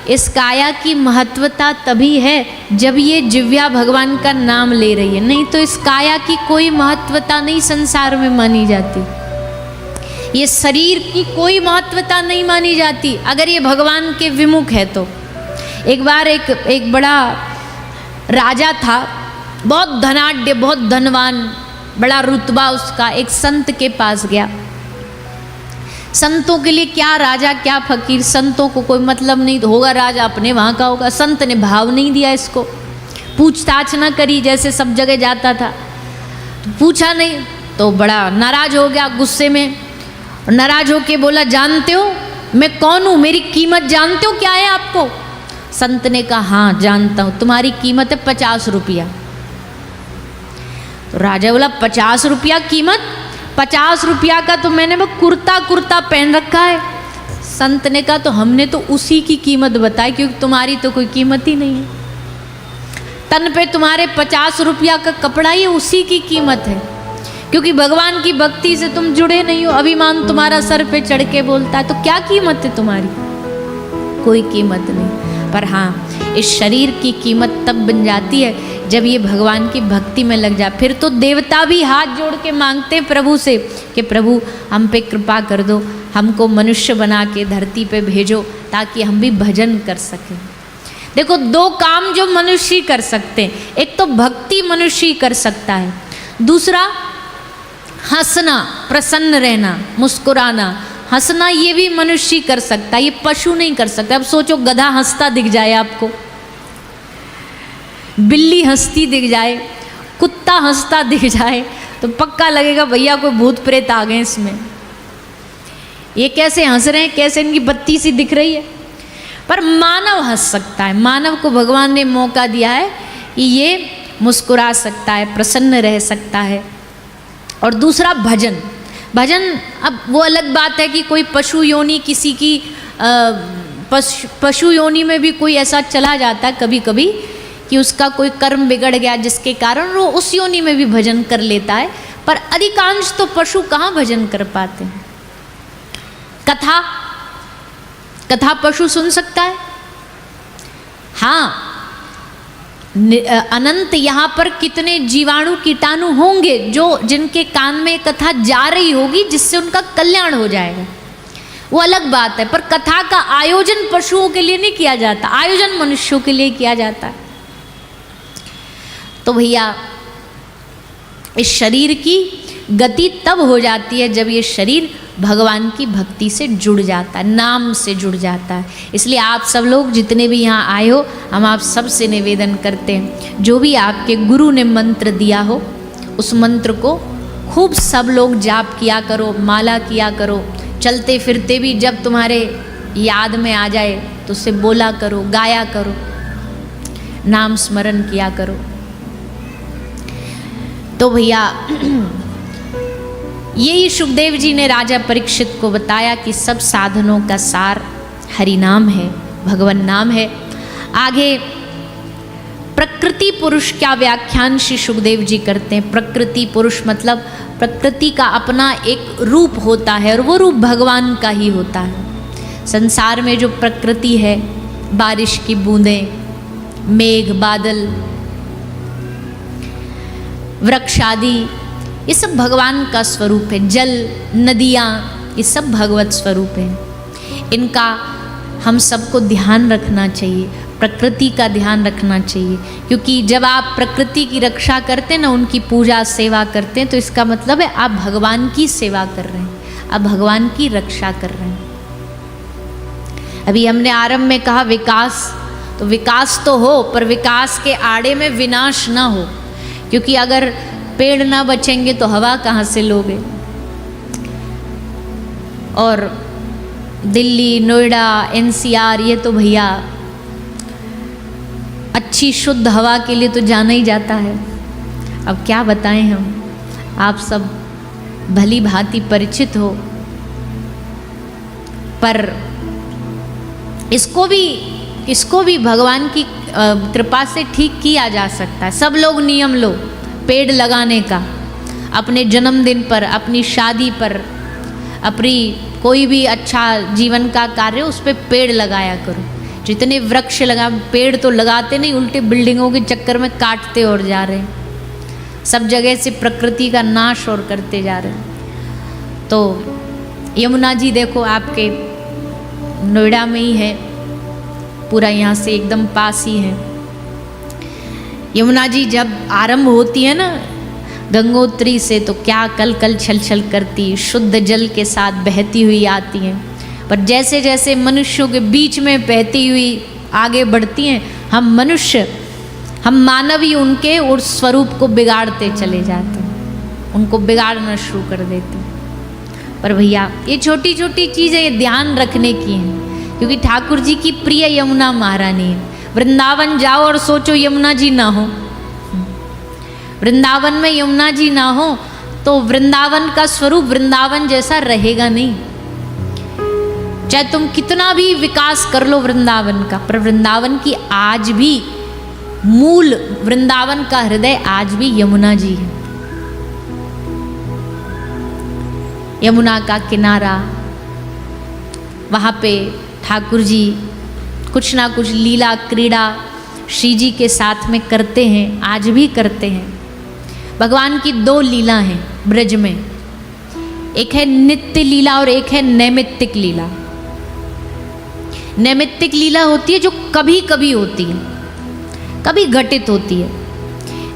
इस काया की महत्वता तभी है जब ये जिव्या भगवान का नाम ले रही है, नहीं तो इस काया की कोई महत्वता नहीं संसार में मानी जाती। ये शरीर की कोई महत्वता नहीं मानी जाती अगर ये भगवान के विमुख है तो। एक बार एक बड़ा राजा था, बहुत धनाढ्य, बहुत धनवान, बड़ा रुतबा उसका, एक संत के पास गया। संतों के लिए क्या राजा क्या फकीर, संतों को कोई मतलब नहीं, तो होगा राजा अपने वहाँ का होगा। संत ने भाव नहीं दिया इसको, पूछताछ ना करी, जैसे सब जगह जाता था तो पूछा नहीं, तो बड़ा नाराज हो गया, गुस्से में नाराज होके बोला, जानते हो मैं कौन हूँ, मेरी कीमत जानते हो क्या है आपको? संत ने कहा हाँ जानता हूँ, तुम्हारी कीमत है 50 रुपया। तो राजा बोला 50 रुपया कीमत? 50 रुपया का तो मैंने वो कुर्ता पहन रखा है। संत ने कहा तो हमने तो उसी की कीमत बताई, क्योंकि तुम्हारी तो कोई कीमत ही नहीं है, तन पे तुम्हारे 50 रुपया का कपड़ा ही उसी की कीमत है, क्योंकि भगवान की भक्ति से तुम जुड़े नहीं हो। अभिमान तुम्हारा सर पे चढ़ के बोलता है, तो क्या कीमत है तुम्हारी? कोई कीमत नहीं। पर हाँ, इस शरीर की कीमत तब बन जाती है जब ये भगवान की भक्ति में लग जाए। फिर तो देवता भी हाथ जोड़ के मांगते हैं प्रभु से कि प्रभु हम पे कृपा कर दो, हमको मनुष्य बना के धरती पे भेजो ताकि हम भी भजन कर सकें। देखो, दो काम जो मनुष्य कर सकते हैं, एक तो भक्ति मनुष्य कर सकता है, दूसरा हंसना, प्रसन्न रहना, मुस्कुराना। हंसना ये भी मनुष्य कर सकता है, ये पशु नहीं कर सकता। अब सोचो, गधा हंसता दिख जाए आपको, बिल्ली हंसती दिख जाए, कुत्ता हंसता दिख जाए, तो पक्का लगेगा भैया कोई भूत प्रेत आ गए इसमें। ये कैसे हंस रहे हैं, कैसे इनकी बत्ती सी दिख रही है। पर मानव हंस सकता है, मानव को भगवान ने मौका दिया है कि ये मुस्कुरा सकता है, प्रसन्न रह सकता है। और दूसरा भजन। भजन अब वो अलग बात है कि कोई पशु योनि, किसी की पशु योनि में भी कोई ऐसा चला जाता है कभी कभी कि उसका कोई कर्म बिगड़ गया जिसके कारण वो उस योनि में भी भजन कर लेता है, पर अधिकांश तो पशु कहाँ भजन कर पाते हैं। कथा पशु सुन सकता है, हाँ, अनंत यहाँ पर कितने जीवाणु कीटाणु होंगे जो जिनके कान में कथा जा रही होगी जिससे उनका कल्याण हो जाएगा, वो अलग बात है। पर कथा का आयोजन पशुओं के लिए नहीं किया जाता, आयोजन मनुष्यों के लिए किया जाता है। तो भैया, इस शरीर की गति तब हो जाती है जब ये शरीर भगवान की भक्ति से जुड़ जाता है, नाम से जुड़ जाता है। इसलिए आप सब लोग जितने भी यहाँ आए हो, हम आप सब से निवेदन करते हैं, जो भी आपके गुरु ने मंत्र दिया हो उस मंत्र को खूब सब लोग जाप किया करो, माला किया करो। चलते फिरते भी जब तुम्हारे याद में आ जाए तो उसे बोला करो, गाया करो, नाम स्मरण किया करो। तो भैया, यही सुखदेव जी ने राजा परीक्षित को बताया कि सब साधनों का सार हरि नाम है, भगवान नाम है। आगे प्रकृति पुरुष का व्याख्यान श्री सुखदेव जी करते हैं। प्रकृति पुरुष मतलब प्रकृति का अपना एक रूप होता है और वो रूप भगवान का ही होता है। संसार में जो प्रकृति है, बारिश की बूंदें, मेघ, बादल, वृक्ष आदि, ये सब भगवान का स्वरूप है। जल, नदियाँ, ये सब भगवत स्वरूप हैं। इनका हम सबको ध्यान रखना चाहिए, प्रकृति का ध्यान रखना चाहिए, क्योंकि जब आप प्रकृति की रक्षा करते हैं ना, उनकी पूजा सेवा करते हैं, तो इसका मतलब है आप भगवान की सेवा कर रहे हैं, आप भगवान की रक्षा कर रहे हैं। अभी हमने आरंभ में कहा विकास, तो विकास तो हो, पर विकास के आड़े में विनाश ना हो, क्योंकि अगर पेड़ ना बचेंगे तो हवा कहाँ से लोगे। और दिल्ली, नोएडा, एनसीआर, ये तो भैया अच्छी शुद्ध हवा के लिए तो जाना ही जाता है। अब क्या बताएं हम, आप सब भली भांति परिचित हो, पर इसको भी भगवान की कृपा से ठीक किया जा सकता है। सब लोग नियम लो पेड़ लगाने का, अपने जन्मदिन पर, अपनी शादी पर, अपनी कोई भी अच्छा जीवन का कार्य, उस पर पेड़ लगाया करो। जितने वृक्ष लगा, पेड़ तो लगाते नहीं, उल्टे बिल्डिंगों के चक्कर में काटते और जा रहे हैं, सब जगह से प्रकृति का नाश और करते जा रहे हैं। तो यमुना जी देखो आपके नोएडा में ही है, पूरा यहाँ से एकदम पास ही है। यमुना जी जब आरंभ होती है ना गंगोत्री से, तो क्या कल कल छल छल करती, शुद्ध जल के साथ बहती हुई आती हैं। पर जैसे जैसे मनुष्यों के बीच में बहती हुई आगे बढ़ती हैं, हम मनुष्य, हम मानव ही उनके उस स्वरूप को बिगाड़ते चले जाते हैं, उनको बिगाड़ना शुरू कर देते हैं। पर भैया ये छोटी छोटी चीज़ें ये ध्यान रखने की हैं, क्योंकि ठाकुर जी की प्रिय यमुना महारानी है। वृंदावन जाओ और सोचो यमुना जी ना हो, वृंदावन में यमुना जी ना हो तो वृंदावन का स्वरूप वृंदावन जैसा रहेगा नहीं। चाहे तुम कितना भी विकास कर लो वृंदावन का, पर वृंदावन की आज भी मूल, वृंदावन का हृदय आज भी यमुना जी है। यमुना का किनारा, वहाँ पे ठाकुर जी कुछ ना कुछ लीला क्रीड़ा श्री जी के साथ में करते हैं, आज भी करते हैं। भगवान की दो लीला हैं ब्रज में, एक है नित्य लीला और एक है नैमित्तिक लीला। नैमित्तिक लीला होती है जो कभी कभी होती है, कभी घटित होती है।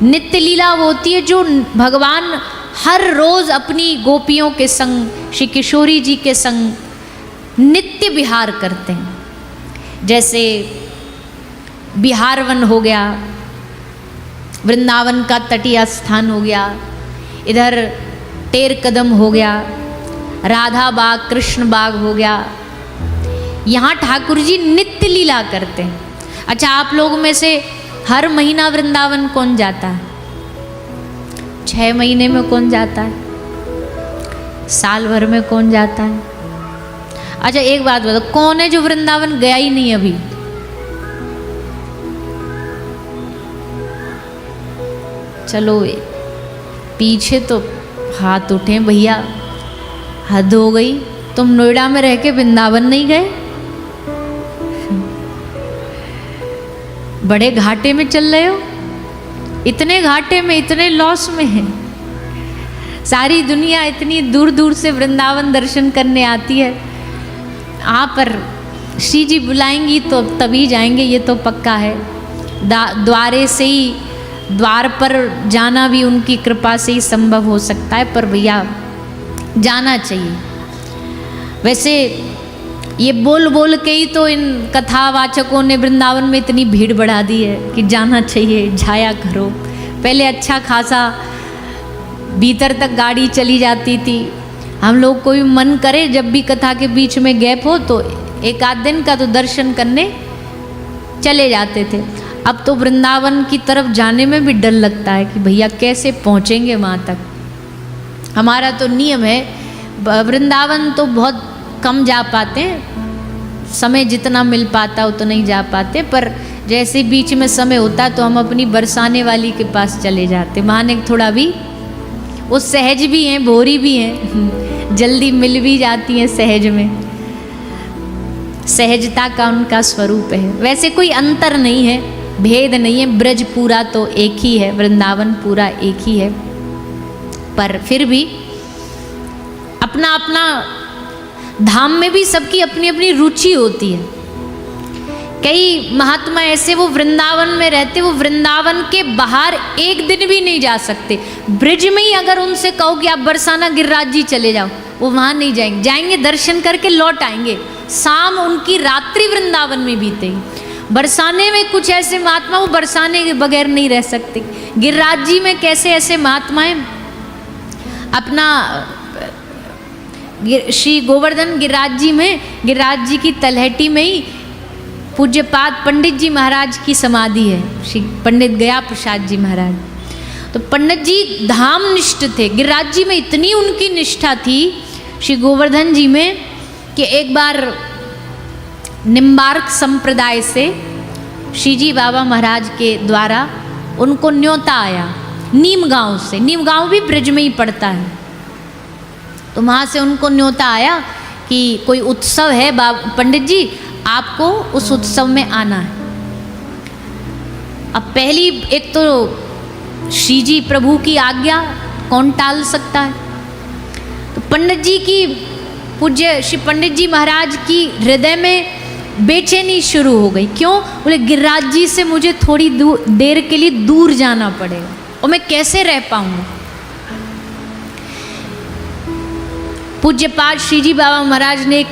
नित्य लीला वो होती है जो भगवान हर रोज अपनी गोपियों के संग, श्री किशोरी जी के संग नित्य विहार करते हैं। जैसे बिहार वन हो गया, वृंदावन का तटीय स्थान हो गया, इधर टेर कदम हो गया, राधा बाग, कृष्ण बाग हो गया। यहाँ ठाकुर जी नित्य लीला करते हैं। अच्छा, आप लोगों में से हर महीना वृंदावन कौन जाता है? 6 महीने में कौन जाता है? साल भर में कौन जाता है? अच्छा एक बात बताओ, कौन है जो वृंदावन गया ही नहीं अभी? चलो पीछे तो हाथ उठे भैया, हद हो गई, तुम नोएडा में रह के वृंदावन नहीं गए? बड़े घाटे में चल रहे हो, इतने घाटे में, इतने लॉस में है। सारी दुनिया इतनी दूर दूर से वृंदावन दर्शन करने आती है, आप पर श्री जी बुलाएंगी तो तभी जाएंगे, ये तो पक्का है। द्वारे से ही, द्वार पर जाना भी उनकी कृपा से ही संभव हो सकता है, पर भैया जाना चाहिए। वैसे ये बोल बोल के ही तो इन कथावाचकों ने वृंदावन में इतनी भीड़ बढ़ा दी है कि जाना चाहिए, जाया करो। पहले अच्छा खासा भीतर तक गाड़ी चली जाती थी, हम लोग को भी मन करे जब भी कथा के बीच में गैप हो तो एक आध दिन का तो दर्शन करने चले जाते थे। अब तो वृंदावन की तरफ जाने में भी डर लगता है कि भैया कैसे पहुँचेंगे वहाँ तक। हमारा तो नियम है, वृंदावन तो बहुत कम जा पाते हैं, समय जितना मिल पाता उतना नहीं जा पाते, पर जैसे बीच में समय होता तो हम अपनी बरसाने वाली के पास चले जाते। वहाँ ने थोड़ा भी वो सहज भी हैं, भोरी भी हैं, जल्दी मिल भी जाती हैं सहज में, सहजता का उनका स्वरूप है। वैसे कोई अंतर नहीं है, भेद नहीं है, ब्रज पूरा तो एक ही है, वृंदावन पूरा एक ही है, पर फिर भी अपना अपना धाम में भी सबकी अपनी अपनी रुचि होती है। कई महात्मा ऐसे वो वृंदावन में रहते, वो वृंदावन के बाहर एक दिन भी नहीं जा सकते। ब्रिज में ही अगर उनसे कहो कि आप बरसाना गिरिराज जी चले जाओ, वो वहाँ नहीं जाएंगे, जाएंगे दर्शन करके लौट आएंगे, शाम उनकी रात्रि वृंदावन में बीतेगी। बरसाने में कुछ ऐसे महात्मा वो बरसाने के बगैर नहीं रह सकते। गिरिराज जी में कैसे ऐसे महात्माएं अपना श्री गोवर्धन गिरिराज जी में, गिरिराज जी की तलहटी में ही पूज्यपाद पंडित जी महाराज की समाधि है, श्री पंडित गया प्रसाद जी महाराज। तो पंडित जी धाम निष्ठ थे, गिरिराज जी में इतनी उनकी निष्ठा थी श्री गोवर्धन जी में कि एक बार निम्बार्क संप्रदाय से श्री जी बाबा महाराज के द्वारा उनको न्योता आया नीम गांव से। नीम गांव भी ब्रज में ही पड़ता है, तो वहाँ से उनको न्योता आया कि कोई उत्सव है पंडित जी, आपको उस उत्सव में आना है। अब पहली एक तो श्री जी प्रभु की आज्ञा कौन टाल सकता है। तो पंडित जी की, पूज्य श्री पंडित जी महाराज की हृदय में बेचैनी शुरू हो गई। क्यों? बोले गिरिराज जी से मुझे थोड़ी देर के लिए दूर जाना पड़ेगा और मैं कैसे रह पाऊंगा। पूज्य पाद श्री जी बाबा महाराज ने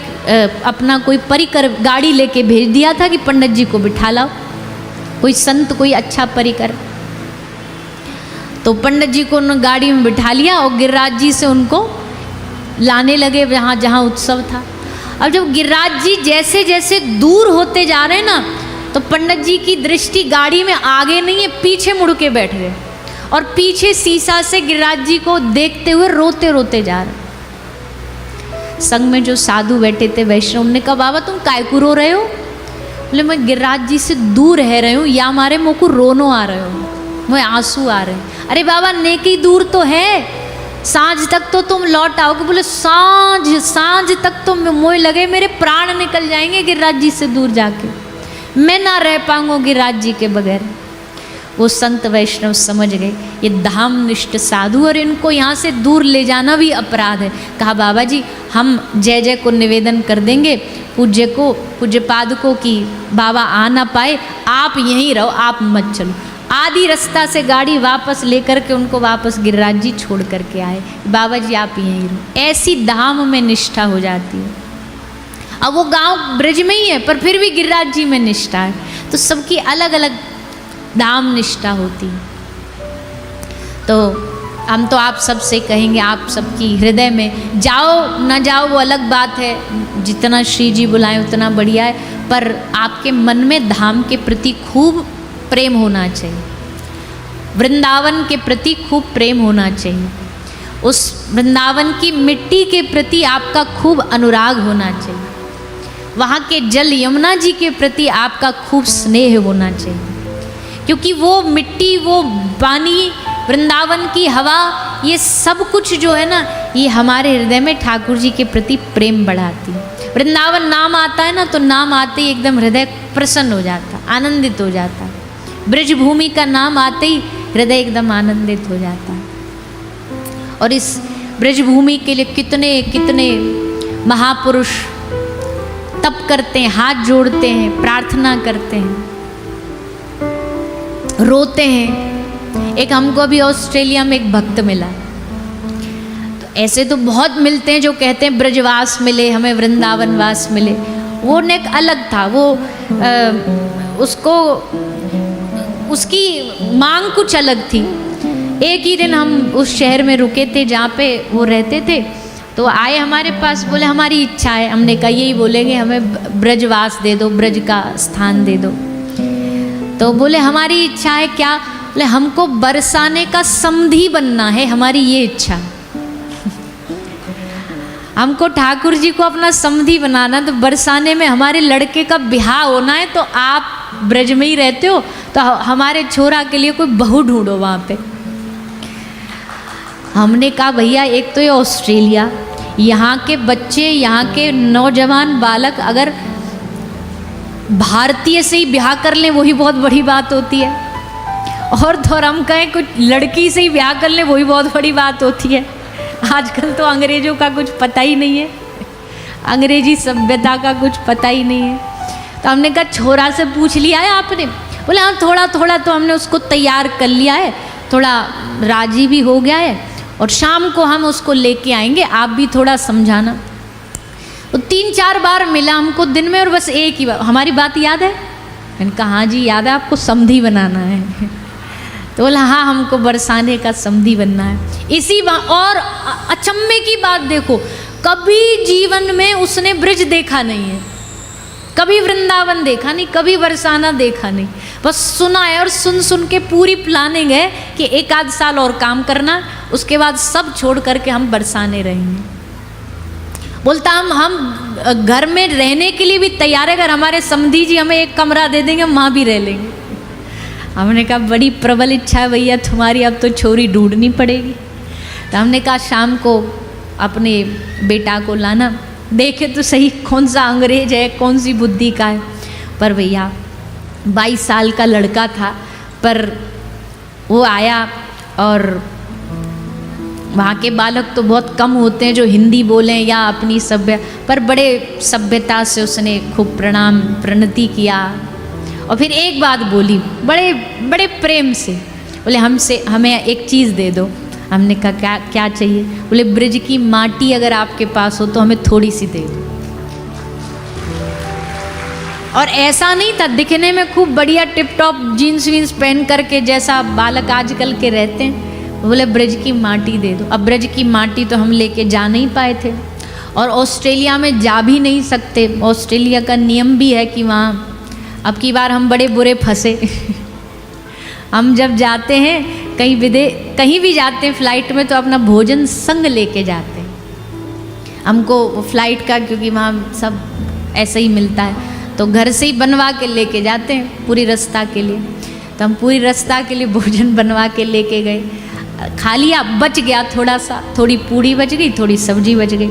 अपना कोई परिकर गाड़ी लेके भेज दिया था कि पंडित जी को बिठा लाओ, कोई संत कोई अच्छा परिकर। तो पंडित जी को उन्होंने गाड़ी में बिठा लिया और गिरिराज जी से उनको लाने लगे जहाँ जहाँ उत्सव था। अब जब गिरिराज जी जैसे जैसे दूर होते जा रहे हैं ना, तो पंडित जी की दृष्टि गाड़ी में आगे नहीं है, पीछे मुड़ के बैठ गए और पीछे शीशा से गिरिराज जी को देखते हुए रोते रोते जा रहे। संग में जो साधु बैठे थे वैष्णव ने कहा, बाबा तुम काय को रो रहे हो? बोले मैं गिरिराज जी से दूर रह रही हूँ, या हमारे मुँह को रोनो आ रहे हो, मुझे आंसू आ रहे हैं। अरे बाबा नेकी दूर तो है, सांझ तक तो तुम लौट आओगे। बोले सांझ तक तो मुझे लगे मेरे प्राण निकल जाएंगे गिरिराज जी से दूर जाके, मैं ना रह पाऊंगा गिरिराज जी के बगैर। वो संत वैष्णव समझ गए ये धामनिष्ठ साधु और इनको यहाँ से दूर ले जाना भी अपराध है। कहा बाबा जी हम जय जय को निवेदन कर देंगे पूज्य को, पूज्य पाद को कि बाबा आ ना पाए, आप यहीं रहो, आप मत चलो। आधी रास्ता से गाड़ी वापस लेकर के उनको वापस गिरिराज जी छोड़ करके आए। बाबा जी आप यहीं रहो। ऐसी धाम में निष्ठा हो जाती है। अब वो गांव ब्रज में ही है पर फिर भी गिरिराज जी में निष्ठा है। तो सबकी अलग अलग धाम निष्ठा होती है। तो हम तो आप सबसे कहेंगे, आप सबकी हृदय में जाओ ना जाओ वो अलग बात है, जितना श्री जी बुलाएं उतना बढ़िया है, पर आपके मन में धाम के प्रति खूब प्रेम होना चाहिए, वृंदावन के प्रति खूब प्रेम होना चाहिए, उस वृंदावन की मिट्टी के प्रति आपका खूब अनुराग होना चाहिए, वहाँ के जल यमुना जी के प्रति आपका खूब स्नेह होना चाहिए। क्योंकि वो मिट्टी, वो पानी, वृंदावन की हवा, ये सब कुछ जो है ना, ये हमारे हृदय में ठाकुर जी के प्रति प्रेम बढ़ाती है। वृंदावन नाम आता है ना, तो नाम आते ही एकदम हृदय प्रसन्न हो जाता है, आनंदित हो जाता है। ब्रज भूमि का नाम आते ही हृदय एकदम आनंदित हो जाता है। और इस ब्रज भूमि के लिए कितने कितने महापुरुष तप करते हैं, हाथ जोड़ते हैं, प्रार्थना करते हैं, रोते हैं। एक हमको अभी ऑस्ट्रेलिया में एक भक्त मिला। तो ऐसे तो बहुत मिलते हैं जो कहते हैं ब्रजवास मिले हमें, वृंदावन वास मिले। वो ने एक अलग था, वो उसको उसकी मांग कुछ अलग थी। एक ही दिन हम उस शहर में रुके थे जहाँ पे वो रहते थे। तो आए हमारे पास, बोले हमारी इच्छा है। हमने कहा यही बोलेंगे, हमें ब्रजवास दे दो, ब्रज का स्थान दे दो। तो बोले हमारी इच्छा है क्या? बोले हमको बरसाने का समधी बनना है, हमारी ये इच्छा। हमको ठाकुर जी को अपना समधी बनाना, तो बरसाने में हमारे लड़के का ब्याह होना है। तो आप ब्रज में ही रहते हो, तो हमारे छोरा के लिए कोई बहू ढूंढो वहाँ पे। हमने कहा भैया एक तो ये ऑस्ट्रेलिया, यहाँ के बच्चे, यहाँ के नौजवान बालक अगर भारतीय से ही ब्याह कर लें वही बहुत बड़ी बात होती है, और तो हम कहें कुछ लड़की से ही ब्याह कर लें वही बहुत बड़ी बात होती है। आजकल तो अंग्रेजों का कुछ पता ही नहीं है, अंग्रेजी सभ्यता का कुछ पता ही नहीं है। तो हमने कहा छोरा से पूछ लिया है आपने? बोले हाँ थोड़ा थोड़ा तो हमने उसको तैयार कर लिया है, थोड़ा राजी भी हो गया है, और शाम को हम उसको लेके आएंगे, आप भी थोड़ा समझाना। वो 3-4 बार मिला हमको दिन में, और बस एक ही बार, हमारी बात याद है? मैंने कहा हाँ जी याद है, आपको समधी बनाना है। तो बोला हाँ हमको बरसाने का समधी बनना है। इसी बात, और अचम्मे की बात देखो, कभी जीवन में उसने ब्रज देखा नहीं है, कभी वृंदावन देखा नहीं, कभी बरसाना देखा नहीं, बस सुना है। और सुन सुन के पूरी प्लानिंग है कि 1-8 साल और काम करना, उसके बाद सब छोड़ करके हम बरसाने रहेंगे। बोलता हम घर में रहने के लिए भी तैयार है, अगर हमारे समधी जी हमें एक कमरा दे देंगे हम वहाँ भी रह लेंगे। हमने कहा बड़ी प्रबल इच्छा है भैया तुम्हारी, अब तो छोरी ढूंढनी पड़ेगी। तो हमने कहा शाम को अपने बेटा को लाना, देखे तो सही कौन सा अंग्रेज है, कौन सी बुद्धि का है। पर भैया 22 साल का लड़का था, पर वो आया और वहाँ के बालक तो बहुत कम होते हैं जो हिंदी बोलें या अपनी सभ्य, पर बड़े सभ्यता से उसने खूब प्रणाम प्रणति किया और फिर एक बात बोली बड़े बड़े प्रेम से, बोले हमें एक चीज़ दे दो। हमने कहा क्या चाहिए? बोले ब्रज की माटी अगर आपके पास हो तो हमें थोड़ी सी दे दो। और ऐसा नहीं था, दिखने में खूब बढ़िया टिप टॉप जीन्स वीन्स पहन करके जैसा बालक आजकल के रहते हैं। बोले ब्रज की माटी दे दो। अब ब्रज की माटी तो हम लेके जा नहीं पाए थे और ऑस्ट्रेलिया में जा भी नहीं सकते। ऑस्ट्रेलिया का नियम भी है कि वहाँ अब की बार हम बड़े बुरे फंसे। हम जब जाते हैं कहीं भी जाते हैं फ्लाइट में तो अपना भोजन संग लेके जाते हैं। हमको फ्लाइट का, क्योंकि वहाँ सब ऐसे ही मिलता है, तो घर से ही बनवा के लेके जाते हैं पूरी रास्ता के लिए। तो हम पूरी रास्ता के लिए भोजन बनवा के लेके गए। खा लिया, बच गया थोड़ा सा, थोड़ी पूड़ी बच गई, थोड़ी सब्जी बच गई।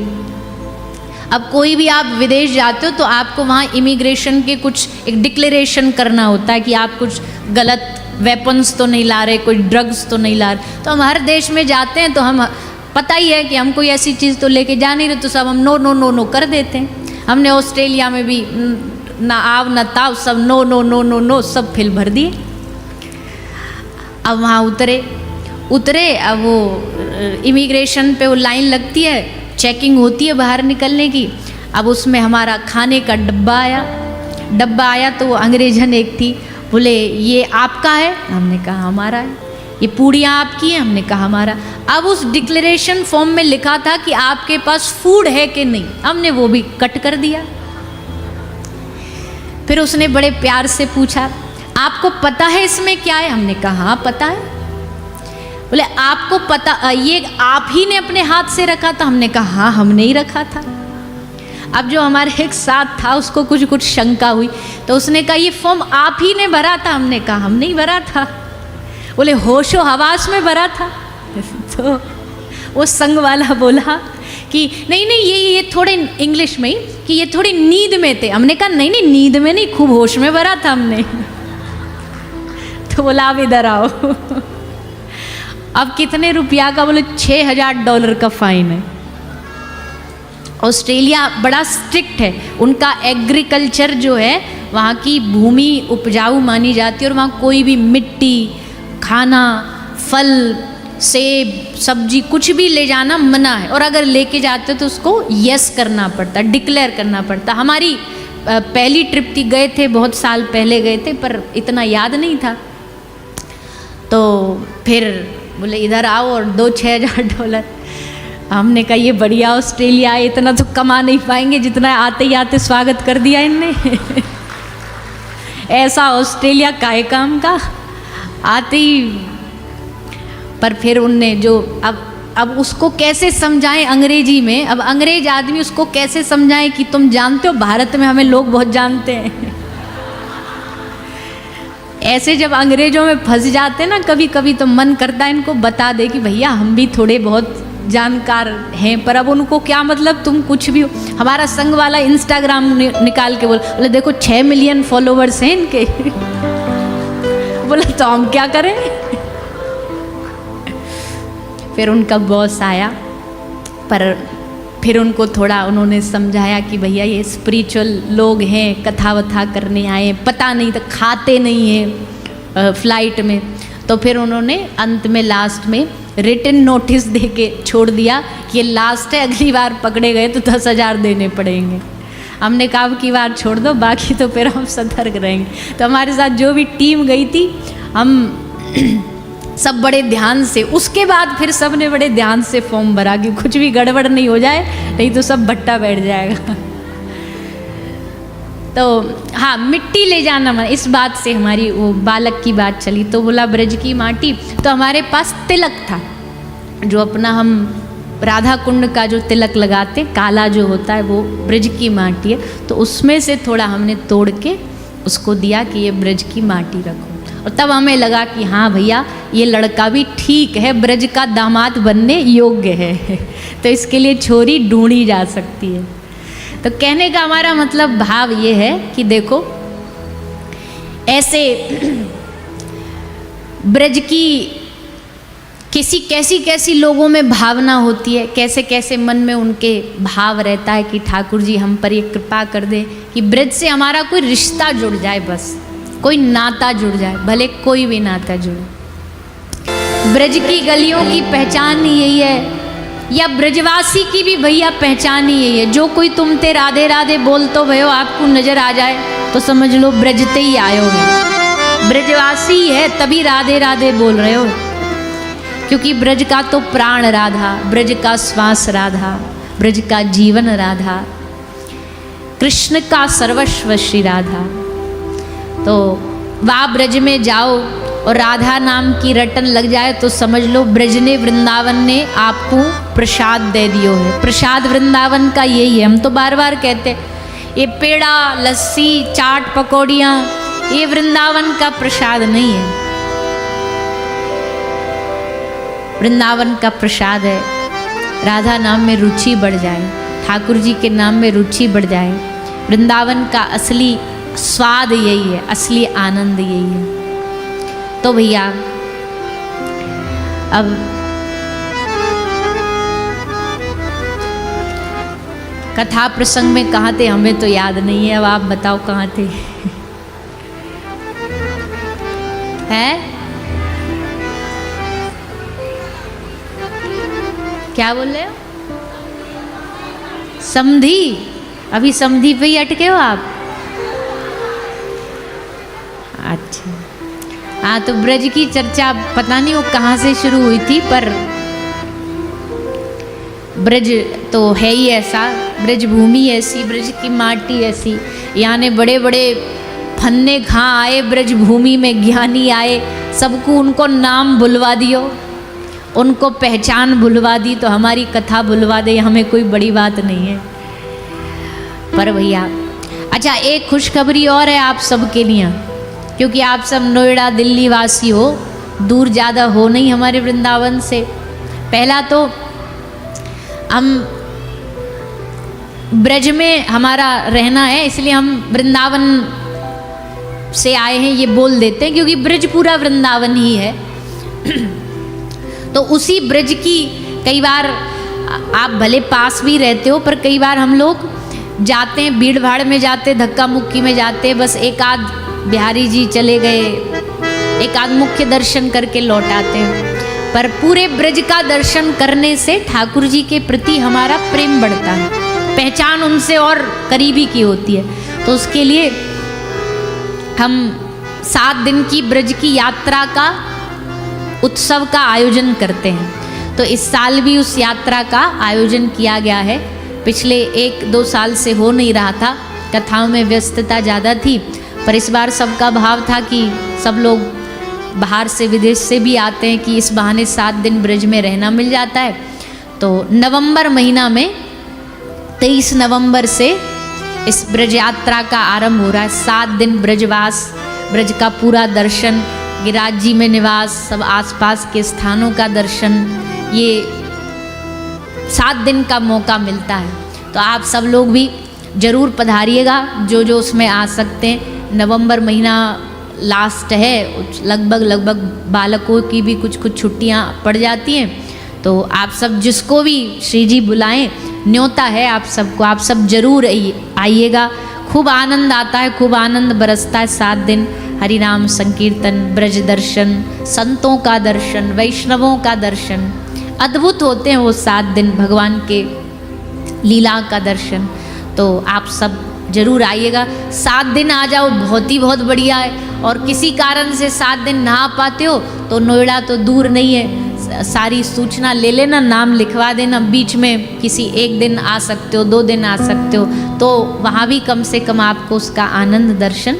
अब कोई भी आप विदेश जाते हो तो आपको वहाँ इमिग्रेशन के कुछ एक डिक्लेरेशन करना होता है कि आप कुछ गलत वेपन्स तो नहीं ला रहे, कोई ड्रग्स तो नहीं ला रहे। तो हम हर देश में जाते हैं तो हम पता ही है कि हम कोई ऐसी चीज़ तो लेके जा नहीं रहे, तो सब हम नो नो नो नो कर देते हैं। हमने ऑस्ट्रेलिया में भी ना आव ना ताव, सब no no no no no सब फिल भर दिए। अब वहाँ उतरे अब वो इमिग्रेशन पे वो लाइन लगती है, चेकिंग होती है बाहर निकलने की। अब उसमें हमारा खाने का डब्बा आया तो वो अंग्रेजन एक थी, बोले ये आपका है? हमने कहा हमारा है। ये पूड़ियाँ आपकी हैं? हमने कहा हमारा। अब उस डिक्लेरेशन फॉर्म में लिखा था कि आपके पास फूड है कि नहीं, हमने वो भी कट कर दिया। फिर उसने बड़े प्यार से पूछा आपको पता है इसमें क्या है? हमने कहा हाँ पता है। बोले आपको पता, ये आप ही ने अपने हाथ से रखा था? हमने कहा हाँ हमने ही रखा था। अब जो हमारे एक साथ था उसको कुछ शंका हुई तो उसने कहा ये फॉर्म आप ही ने भरा था? हमने कहा हमने ही भरा था। बोले होशो हवास में भरा था? तो वो संग वाला बोला कि नहीं ये थोड़े इंग्लिश में ही कि ये थोड़ी नींद में थे। हमने कहा नहीं नींद में नहीं, खूब होश में भरा था हमने। तो बोला आप इधर आओ। अब कितने रुपया का? बोले $6000 का फाइन है। ऑस्ट्रेलिया बड़ा स्ट्रिक्ट है, उनका एग्रीकल्चर जो है वहाँ की भूमि उपजाऊ मानी जाती है और वहाँ कोई भी मिट्टी, खाना, फल, सेब, सब्जी कुछ भी ले जाना मना है। और अगर लेके जाते तो उसको यस करना पड़ता, डिक्लेयर करना पड़ता। हमारी पहली ट्रिप थी, गए थे बहुत साल पहले गए थे पर इतना याद नहीं था। तो फिर बोले इधर आओ और दो $6000। हमने कहा ये बढ़िया ऑस्ट्रेलिया है, इतना तो कमा नहीं पाएंगे जितना आते ही आते स्वागत कर दिया इनने। ऐसा ऑस्ट्रेलिया काहे काम का, आते ही। पर फिर उनने जो अब उसको कैसे समझाएं अंग्रेजी में, अब अंग्रेज आदमी उसको कैसे समझाएं कि तुम जानते हो भारत में हमें लोग बहुत जानते हैं। ऐसे जब अंग्रेजों में फंस जाते ना कभी कभी तो मन करता है इनको बता दे कि भैया हम भी थोड़े बहुत जानकार हैं। पर अब उनको क्या मतलब तुम कुछ भी हो। हमारा संग वाला इंस्टाग्राम निकाल के बोले देखो 6 मिलियन फॉलोवर्स हैं इनके। बोला तो हम क्या करें। फिर उनका बॉस आया, पर फिर उनको थोड़ा उन्होंने समझाया कि भैया ये स्पिरिचुअल लोग हैं, कथा वथा करने आए, पता नहीं तो खाते नहीं हैं फ्लाइट में। तो फिर उन्होंने अंत में लास्ट में रिटन नोटिस दे के छोड़ दिया कि ये लास्ट है, अगली बार पकड़े गए तो 10,000 देने पड़ेंगे। हमने कहा अब की बार छोड़ दो, बाकी तो फिर हम सतर्क रहेंगे। तो हमारे साथ जो भी टीम गई थी हम सब बड़े ध्यान से, उसके बाद फिर सब ने बड़े ध्यान से फॉर्म भरा कि कुछ भी गड़बड़ नहीं हो जाए, नहीं तो सब भट्टा बैठ जाएगा। तो हाँ, मिट्टी ले जाना मन, इस बात से हमारी वो बालक की बात चली। तो बोला ब्रज की माटी, तो हमारे पास तिलक था जो अपना हम राधा कुंड का जो तिलक लगाते काला जो होता है वो ब्रज की माटी है। तो उसमें से थोड़ा हमने तोड़ के उसको दिया कि ये ब्रज की माटी रखो। और तब हमें लगा कि हाँ भैया ये लड़का भी ठीक है, ब्रज का दामाद बनने योग्य है। तो इसके लिए छोरी ढूंढी जा सकती है। तो कहने का हमारा मतलब भाव ये है कि देखो ऐसे ब्रज की कैसी कैसी लोगों में भावना होती है, कैसे कैसे मन में उनके भाव रहता है कि ठाकुर जी हम पर ये कृपा कर दे कि ब्रज से हमारा कोई रिश्ता जुड़ जाए, बस कोई नाता जुड़ जाए, भले कोई भी नाता जुड़े। ब्रज की गलियों की पहचान ही यही है, या ब्रजवासी की भी भैया पहचान ही यही है। जो कोई तुमते राधे राधे बोल तो भयो आपको नजर आ जाए तो समझ लो ब्रजते ही आयो है, ब्रजवासी है तभी राधे राधे बोल रहे हो, क्योंकि ब्रज का तो प्राण राधा, ब्रज का श्वास राधा, ब्रज का जीवन राधा, कृष्ण का सर्वस्व श्री राधा। तो वहाँ ब्रज में जाओ और राधा नाम की रटन लग जाए तो समझ लो ब्रज ने वृंदावन ने आपको प्रसाद दे दियो है। प्रसाद वृंदावन का यही है। हम तो बार बार कहते ये पेड़ा लस्सी चाट पकौड़ियाँ ये वृंदावन का प्रसाद नहीं है, वृंदावन का प्रसाद है। राधा नाम में रुचि बढ़ जाए, ठाकुर जी के नाम में रुचि बढ़ जाए, वृंदावन का असली स्वाद यही है, असली आनंद यही है। तो भैया अब कथा प्रसंग में कहाँ थे हमें तो याद नहीं है, अब आप बताओ कहाँ थे? हैं? क्या बोल रहे हो? समधी? अभी समधी पे ही अटके हो आप? अच्छा हाँ, तो ब्रज की चर्चा पता नहीं वो कहाँ से शुरू हुई थी, पर ब्रज तो है ही ऐसा, ब्रज भूमि ऐसी, ब्रज की माटी ऐसी। यहाँ ने बड़े बड़े फन्ने घाँ आए ब्रज भूमि में, ज्ञानी आए, सबको उनको नाम बुलवा दियो, उनको पहचान बुलवा दी, तो हमारी कथा बुलवा दे, हमें कोई बड़ी बात नहीं है। पर भैया अच्छा एक खुशखबरी और है आप सबके लिए, क्योंकि आप सब नोएडा दिल्ली वासी हो, दूर ज़्यादा हो नहीं हमारे वृंदावन से। पहला तो हम ब्रज में हमारा रहना है, इसलिए हम वृंदावन से आए हैं ये बोल देते हैं, क्योंकि ब्रज पूरा वृंदावन ही है। तो उसी ब्रज की कई बार आप भले पास भी रहते हो, पर कई बार हम लोग जाते हैं, भीड़ भाड़ में जाते, धक्का मुक्की में जाते, बस एक आध बिहारी जी चले गए, एक आध मुख्य दर्शन करके लौट आते हैं। पर पूरे ब्रज का दर्शन करने से ठाकुर जी के प्रति हमारा प्रेम बढ़ता है, पहचान उनसे और करीबी की होती है। तो उसके लिए हम 7 दिन की ब्रज की यात्रा का उत्सव का आयोजन करते हैं। तो इस साल भी उस यात्रा का आयोजन किया गया है। पिछले 1-2 साल से हो नहीं रहा था, कथाओं में व्यस्तता ज़्यादा थी, पर इस बार सबका भाव था कि सब लोग बाहर से विदेश से भी आते हैं कि इस बहाने 7 दिन ब्रज में रहना मिल जाता है। तो नवंबर महीना में 23 नवंबर से इस ब्रज यात्रा का आरंभ हो रहा है। 7 दिन ब्रजवास, ब्रज का पूरा दर्शन, गिरिराज जी में निवास, सब आसपास के स्थानों का दर्शन, ये 7 दिन का मौका मिलता है। तो आप सब लोग भी ज़रूर पधारिएगा, जो उसमें आ सकते हैं। नवंबर महीना लास्ट है, लगभग बालकों की भी कुछ छुट्टियां पड़ जाती हैं। तो आप सब जिसको भी श्री जी बुलाएं, न्योता है आप सबको, आप सब जरूर आइएगा। खूब आनंद आता है, खूब आनंद बरसता है। 7 दिन हरिनाम संकीर्तन, ब्रज दर्शन, संतों का दर्शन, वैष्णवों का दर्शन, अद्भुत होते हैं वो 7 दिन, भगवान के लीला का दर्शन। तो आप सब जरूर आइएगा। 7 दिन आ जाओ, बहुत बढ़िया है। और किसी कारण से 7 दिन ना आ पाते हो तो नोएडा तो दूर नहीं है, सारी सूचना ले लेना, नाम लिखवा देना, बीच में किसी 1 दिन आ सकते हो, 2 दिन आ सकते हो, तो वहाँ भी कम से कम आपको उसका आनंद दर्शन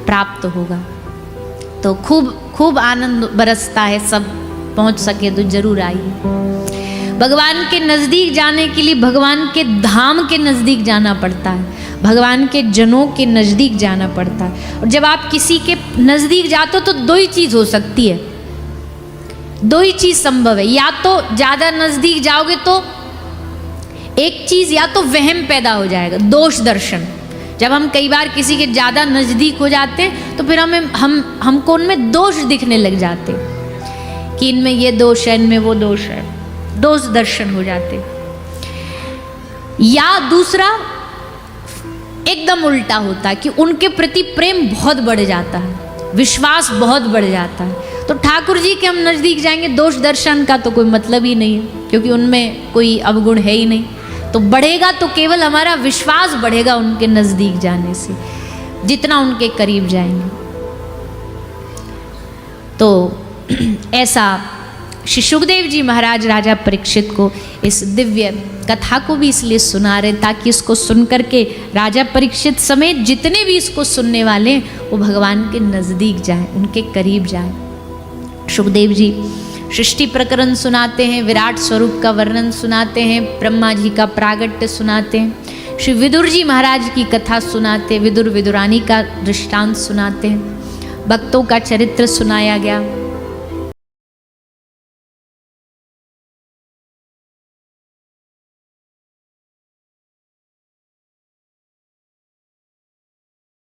प्राप्त होगा। तो खूब आनंद बरसता है, सब पहुँच सके तो जरूर आइए। भगवान के नज़दीक जाने के लिए भगवान के धाम के नज़दीक जाना पड़ता है, भगवान के जनों के नज़दीक जाना पड़ता है। और जब आप किसी के नज़दीक जाते हो तो 2 ही चीज़ हो सकती है, 2 ही चीज़ संभव है। या तो ज़्यादा नज़दीक जाओगे तो एक चीज़ या तो वहम पैदा हो जाएगा, दोष दर्शन। जब हम कई बार किसी के ज़्यादा नज़दीक हो जाते हैं तो फिर हमको उनमें दोष दिखने लग जाते कि इनमें ये दोष है, इनमें वो दोष है, दोष दर्शन हो जाते। या दूसरा एकदम उल्टा होता है कि उनके प्रति प्रेम बहुत बढ़ जाता है, विश्वास बहुत बढ़ जाता है। तो ठाकुर जी के हम नज़दीक जाएंगे, दोष दर्शन का तो कोई मतलब ही नहीं है, क्योंकि उनमें कोई अवगुण है ही नहीं। तो बढ़ेगा तो केवल हमारा विश्वास बढ़ेगा उनके नज़दीक जाने से, जितना उनके करीब जाएंगे। तो ऐसा श्री सुखदेव जी महाराज राजा परीक्षित को इस दिव्य कथा को भी इसलिए सुना रहे ताकि इसको सुन करके राजा परीक्षित समेत जितने भी इसको सुनने वाले हैं वो भगवान के नज़दीक जाएं, उनके करीब जाएं। सुखदेव जी सृष्टि प्रकरण सुनाते हैं, विराट स्वरूप का वर्णन सुनाते हैं, ब्रह्मा जी का प्रागट्य सुनाते हैं, श्री विदुर जी महाराज की कथा सुनाते हैं, विदुर विदुरानी का दृष्टांत सुनाते हैं, भक्तों का चरित्र सुनाया गया।